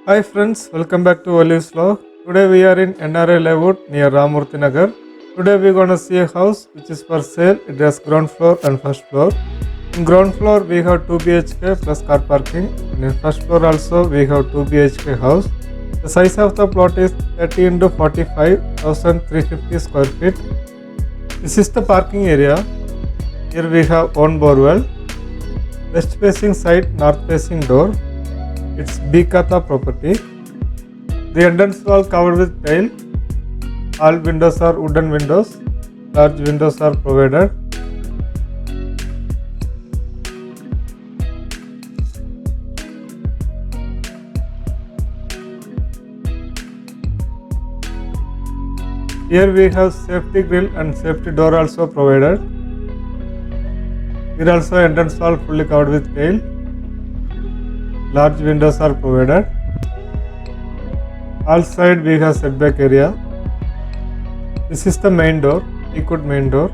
Hi friends, welcome back to Olive's Vlog. Today we are in NRA Layout near Ramurthy Nagar. Today we are gonna see a house which is for sale. It has ground floor and first floor. In ground floor we have 2 BHK plus car parking, and in first floor also we have 2 BHK house. The size of the plot is 30 into 45,350 square feet. This is the parking area. Here we have one borewell, west facing side, north facing door. It's Bikata property. The entrance wall covered with tile. All windows are wooden windows. Large windows are provided. Here we have safety grill and safety door also provided. Here also entrance wall fully covered with tile. Large windows are provided. All side we have setback area. This is the main door, teakwood main door.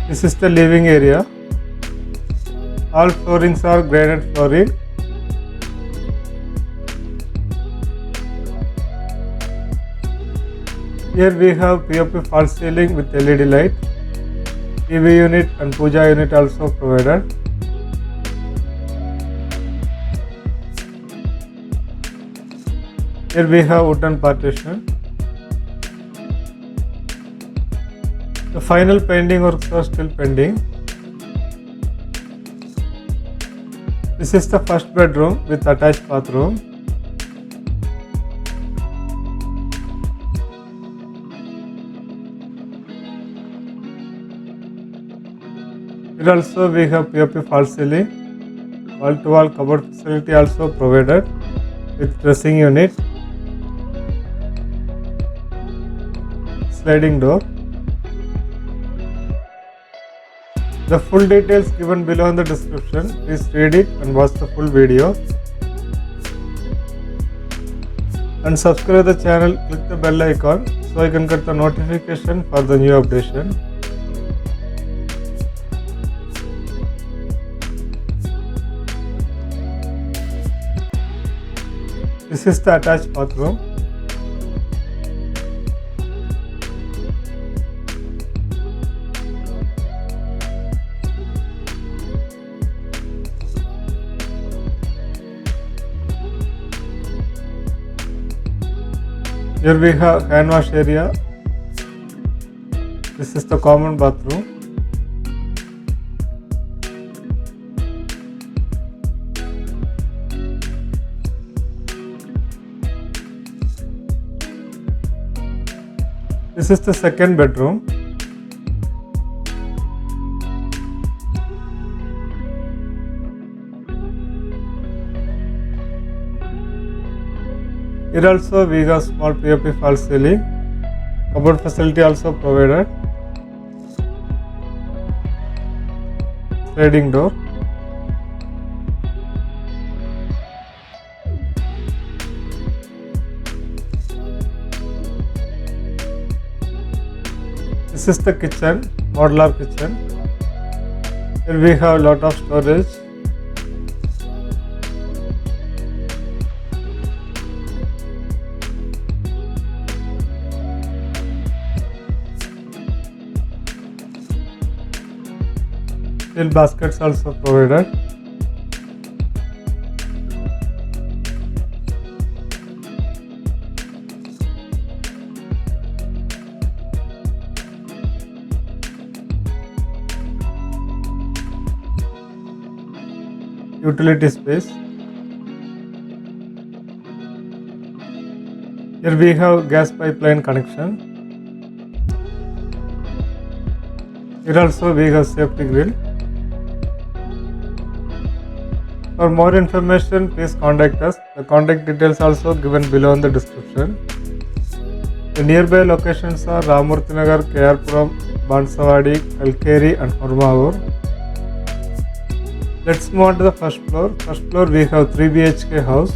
This is the living area. All floorings are granite flooring. Here we have POP false ceiling with LED light. TV unit and puja unit also provided. Here we have wooden partition. The final painting works are still pending. This is the first bedroom with attached bathroom. Here also we have POP false ceiling. Wall to wall cupboard facility also provided with dressing unit. Sliding door. The full details given below in the description. Please read it and watch the full video. And subscribe the channel, click the bell icon so you can get the notification for the new updation. This is the attached bathroom. Here we have hand wash area. This is the common bathroom. This is the second bedroom. Here also we have small POP false ceiling. Cupboard facility also provided. Sliding door. This is the kitchen, modular kitchen. Here we have a lot of storage. Steel baskets also provided. Utility space. Here we have gas pipeline connection. Here also we have safety grill. For more information, please contact us. The contact details also given below in the description. The nearby locations are Ramurthy Nagar, KR Puram, Bansawadi, Kalkeri and Hormavur. Let's move on to the first floor. First floor we have 3 BHK house.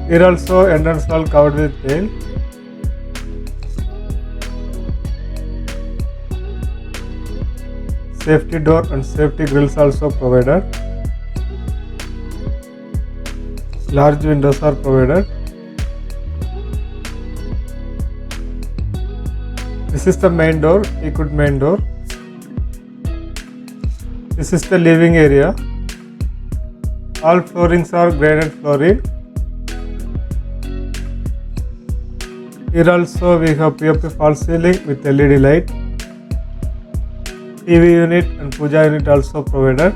Here also entrance wall covered with tile. Safety door and safety grills also provided. Large windows are provided. This is the main door, teakwood main door. This is the living area. All floorings are granite flooring. Here also we have POP false ceiling with LED light. TV unit and puja unit also provided.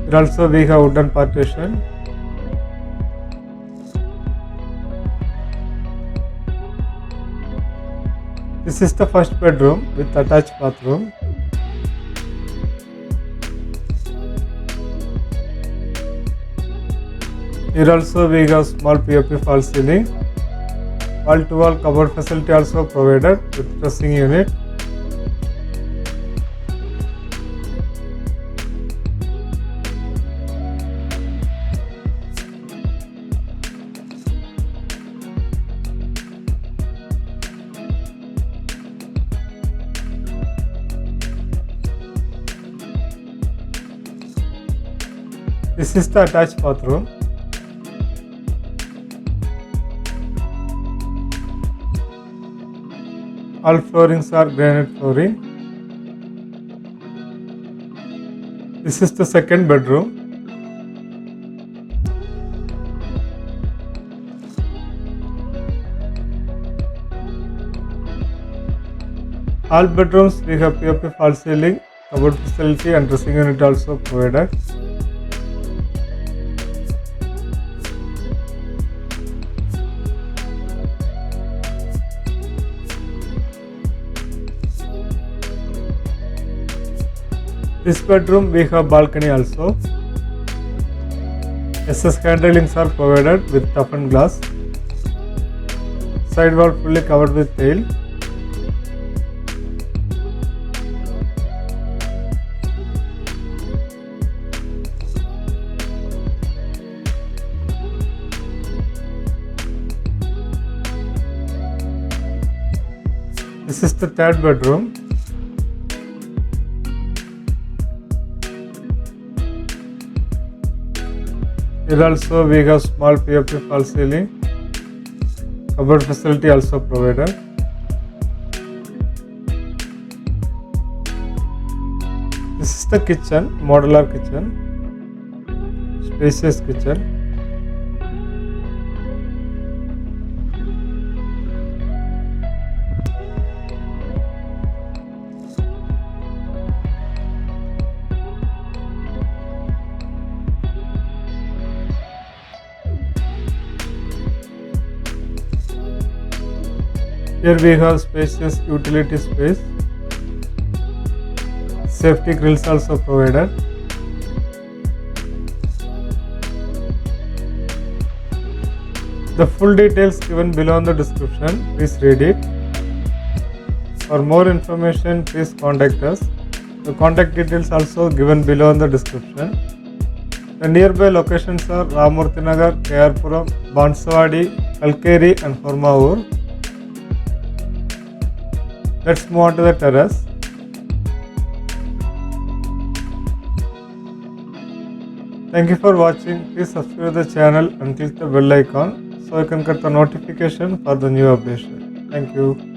Here also we have wooden partition. This is the first bedroom with attached bathroom. Here also we have small POP false ceiling. Wall to wall cupboard facility also provided with dressing unit. This is the attached bathroom. All floorings are granite flooring. This is the second bedroom. All bedrooms we have POP false ceiling, cupboard facility and dressing unit also provided. This bedroom we have balcony also. SS handrailings are provided with toughened glass. Side wall fully covered with tile. This is the third bedroom. Here also we have small POP false ceiling. Cupboard facility also provided. This is the kitchen, modular kitchen, spacious kitchen. Here we have spacious utility space. Safety grills also provided. The full details given below in the description. Please read it. For more information, please contact us. The contact details also given below in the description. The nearby locations are Ramurthy Nagar, KR Puram, Banswadi, Kalkeri and Hormaur. Let's move on to the terrace. Thank you for watching. Please subscribe to the channel and click the bell icon so you can get the notification for the new updation. Thank you.